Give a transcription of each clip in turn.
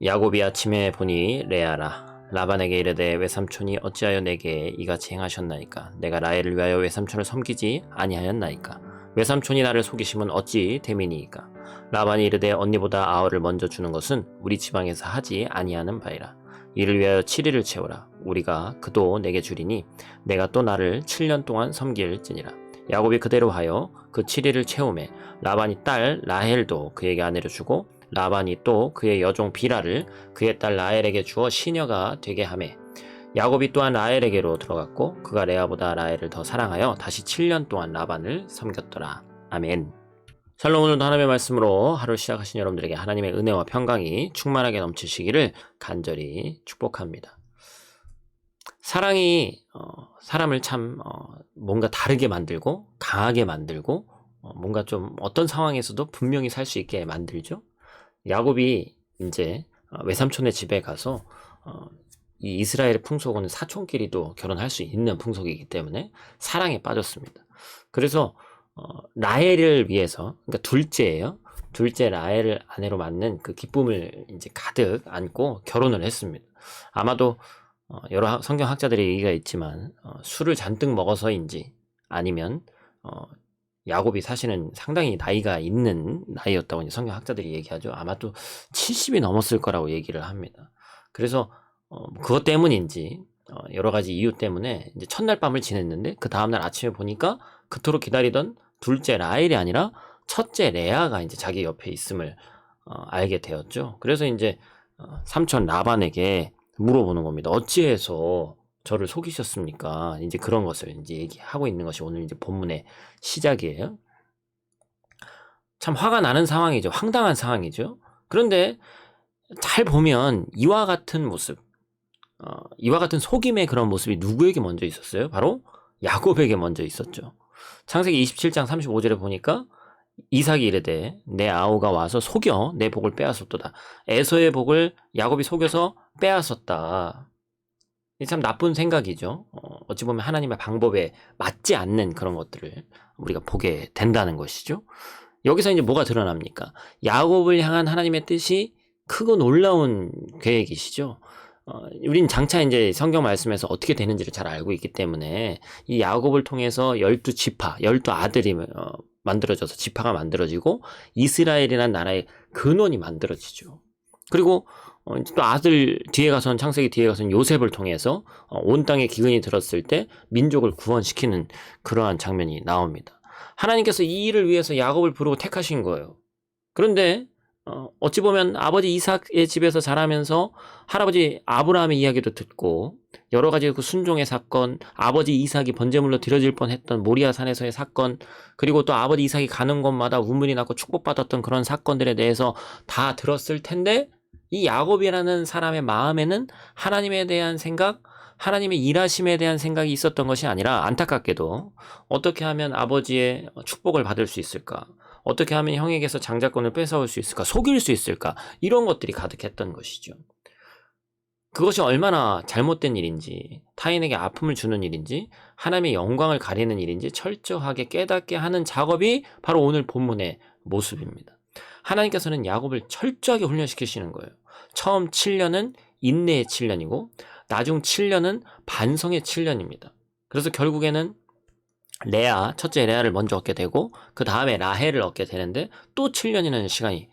야곱이 아침에 보니 레아라 라반에게 이르되 외삼촌이 어찌하여 내게 이같이 행하셨나이까? 내가 라헬을 위하여 외삼촌을 섬기지 아니하였나이까? 외삼촌이 나를 속이심은 어찌 됨이니이까? 라반이 이르되 언니보다 아우를 먼저 주는 것은 우리 지방에서 하지 아니하는 바이라. 이를 위하여 7일을 채우라. 우리가 그도 내게 주리니 내가 또 나를 7년 동안 섬길지니라. 야곱이 그대로 하여 그 7일을 채우매 라반이 딸 라헬도 그에게 아내를 주고 라반이 또 그의 여종 비라를 그의 딸 라헬에게 주어 시녀가 되게 하매 야곱이 또한 라헬에게로 들어갔고 그가 레아보다 라헬을 더 사랑하여 다시 7년 동안 라반을 섬겼더라. 아멘. 샬롬. 오늘도 하나님의 말씀으로 하루 시작하신 여러분들에게 하나님의 은혜와 평강이 충만하게 넘치시기를 간절히 축복합니다. 사랑이 사람을 참 뭔가 다르게 만들고 강하게 만들고 뭔가 좀 어떤 상황에서도 분명히 살 수 있게 만들죠. 야곱이 이제 외삼촌의 집에 가서 이 이스라엘의 풍속은 사촌끼리도 결혼할 수 있는 풍속이기 때문에 사랑에 빠졌습니다. 그래서 라헬을 위해서, 그러니까 둘째예요. 둘째 라헬을 아내로 맞는 그 기쁨을 이제 가득 안고 결혼을 했습니다. 아마도 여러 성경학자들의 얘기가 있지만 술을 잔뜩 먹어서인지 아니면 야곱이 사실은 상당히 나이가 있는 나이였다고 이제 성경학자들이 얘기하죠. 아마도 70이 넘었을 거라고 얘기를 합니다. 그래서 그것 때문인지 여러 가지 이유 때문에 이제 첫날 밤을 지냈는데 그 다음날 아침에 보니까 그토록 기다리던 둘째 라헬이 아니라 첫째 레아가 이제 자기 옆에 있음을 알게 되었죠. 그래서 이제 삼촌 라반에게 물어보는 겁니다. 어찌해서 저를 속이셨습니까? 이제 그런 것을 이제 얘기하고 있는 것이 오늘 이제 본문의 시작이에요. 참 화가 나는 상황이죠. 황당한 상황이죠. 그런데 잘 보면 이와 같은 모습, 이와 같은 속임의 그런 모습이 누구에게 먼저 있었어요? 바로 야곱에게 먼저 있었죠. 창세기 27장 35절에 보니까 이삭이 이르되 내 아우가 와서 속여 내 복을 빼앗았도다. 에서의 복을 야곱이 속여서 빼앗았다. 참 나쁜 생각이죠. 어찌 보면 하나님의 방법에 맞지 않는 그런 것들을 우리가 보게 된다는 것이죠. 여기서 이제 뭐가 드러납니까? 야곱을 향한 하나님의 뜻이 크고 놀라운 계획이시죠. 우린 장차 이제 성경 말씀에서 어떻게 되는지를 잘 알고 있기 때문에 이 야곱을 통해서 12지파, 12아들이 만들어져서 지파가 만들어지고 이스라엘이라는 나라의 근원이 만들어지죠. 그리고 또 아들 뒤에 가서는 창세기 뒤에 가서는 요셉을 통해서 온 땅에 기근이 들었을 때 민족을 구원시키는 그러한 장면이 나옵니다. 하나님께서 이 일을 위해서 야곱을 부르고 택하신 거예요. 그런데 어찌 보면 아버지 이삭의 집에서 자라면서 할아버지 아브라함의 이야기도 듣고 여러 가지 그 순종의 사건, 아버지 이삭이 번제물로 드려질 뻔했던 모리아 산에서의 사건, 그리고 또 아버지 이삭이 가는 곳마다 우물이 나고 축복받았던 그런 사건들에 대해서 다 들었을 텐데 이 야곱이라는 사람의 마음에는 하나님에 대한 생각, 하나님의 일하심에 대한 생각이 있었던 것이 아니라 안타깝게도 어떻게 하면 아버지의 축복을 받을 수 있을까? 어떻게 하면 형에게서 장자권을 뺏어올 수 있을까? 속일 수 있을까? 이런 것들이 가득했던 것이죠. 그것이 얼마나 잘못된 일인지, 타인에게 아픔을 주는 일인지, 하나님의 영광을 가리는 일인지 철저하게 깨닫게 하는 작업이 바로 오늘 본문의 모습입니다. 하나님께서는 야곱을 철저하게 훈련시키시는 거예요. 처음 7년은 인내의 7년이고 나중 7년은 반성의 7년입니다. 그래서 결국에는 첫째 레아를 먼저 얻게 되고 그 다음에 라헬을 얻게 되는데 또 7년이라는 시간이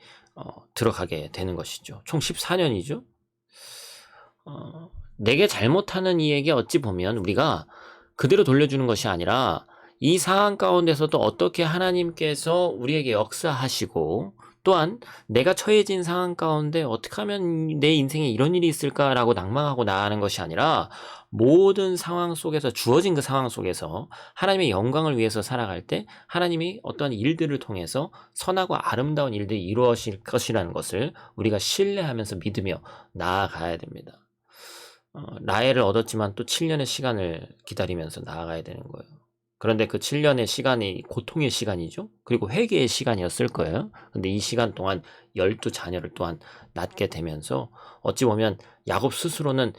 들어가게 되는 것이죠. 총 14년이죠. 내게 잘못하는 이에게 어찌 보면 우리가 그대로 돌려주는 것이 아니라 이 상황 가운데서도 어떻게 하나님께서 우리에게 역사하시고 또한 내가 처해진 상황 가운데 어떻게 하면 내 인생에 이런 일이 있을까라고 낭망하고 나아가는 것이 아니라 모든 상황 속에서 주어진 그 상황 속에서 하나님의 영광을 위해서 살아갈 때 하나님이 어떠한 일들을 통해서 선하고 아름다운 일들이 이루어질 것이라는 것을 우리가 신뢰하면서 믿으며 나아가야 됩니다. 라헬을 얻었지만 또 7년의 시간을 기다리면서 나아가야 되는 거예요. 그런데 그 7년의 시간이 고통의 시간이죠. 그리고 회개의 시간이었을 거예요. 근데 이 시간 동안 12자녀를 또한 낳게 되면서 어찌 보면 야곱 스스로는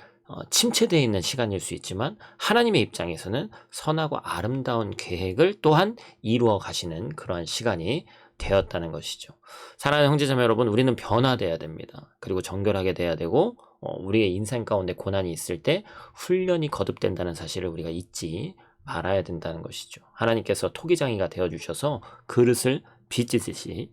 침체되어 있는 시간일 수 있지만 하나님의 입장에서는 선하고 아름다운 계획을 또한 이루어 가시는 그러한 시간이 되었다는 것이죠. 사랑하는 형제자매 여러분, 우리는 변화돼야 됩니다. 그리고 정결하게 돼야 되고 우리의 인생 가운데 고난이 있을 때 훈련이 거듭된다는 사실을 우리가 잊지 말아야 된다는 것이죠. 하나님께서 토기장이가 되어주셔서 그릇을 빚듯이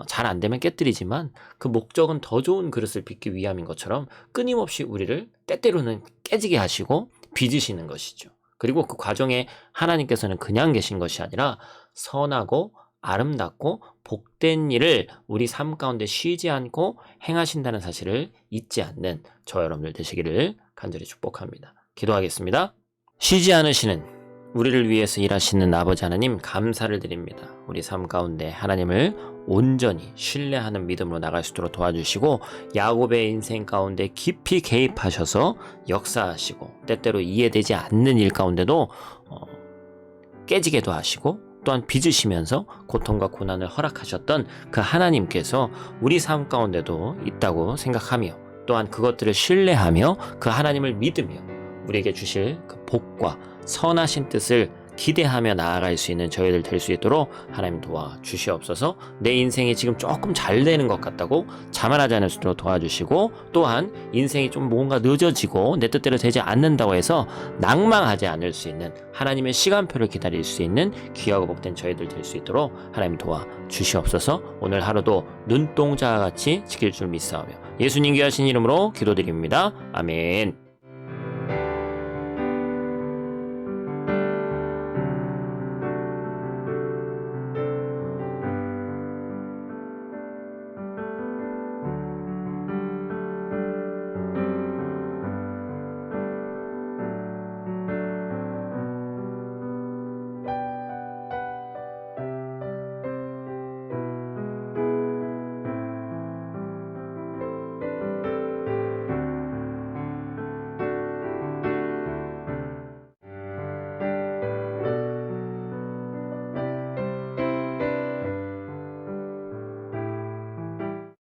잘 안되면 깨뜨리지만 그 목적은 더 좋은 그릇을 빚기 위함인 것처럼 끊임없이 우리를 때때로는 깨지게 하시고 빚으시는 것이죠. 그리고 그 과정에 하나님께서는 그냥 계신 것이 아니라 선하고 아름답고 복된 일을 우리 삶 가운데 쉬지 않고 행하신다는 사실을 잊지 않는 저 여러분들 되시기를 간절히 축복합니다. 기도하겠습니다. 쉬지 않으시는 우리를 위해서 일하시는 아버지 하나님, 감사를 드립니다. 우리 삶 가운데 하나님을 온전히 신뢰하는 믿음으로 나갈 수 있도록 도와주시고 야곱의 인생 가운데 깊이 개입하셔서 역사하시고 때때로 이해되지 않는 일 가운데도 깨지게도 하시고 또한 빚으시면서 고통과 고난을 허락하셨던 그 하나님께서 우리 삶 가운데도 있다고 생각하며 또한 그것들을 신뢰하며 그 하나님을 믿으며 우리에게 주실 그 복과 선하신 뜻을 기대하며 나아갈 수 있는 저희들 될 수 있도록 하나님 도와주시옵소서. 내 인생이 지금 조금 잘 되는 것 같다고 자만하지 않을 수 있도록 도와주시고 또한 인생이 좀 뭔가 늦어지고 내 뜻대로 되지 않는다고 해서 낭망하지 않을 수 있는 하나님의 시간표를 기다릴 수 있는 귀하고 복된 저희들 될 수 있도록 하나님 도와주시옵소서. 오늘 하루도 눈동자와 같이 지킬 줄 믿사오며 예수님 귀하신 이름으로 기도드립니다. 아멘.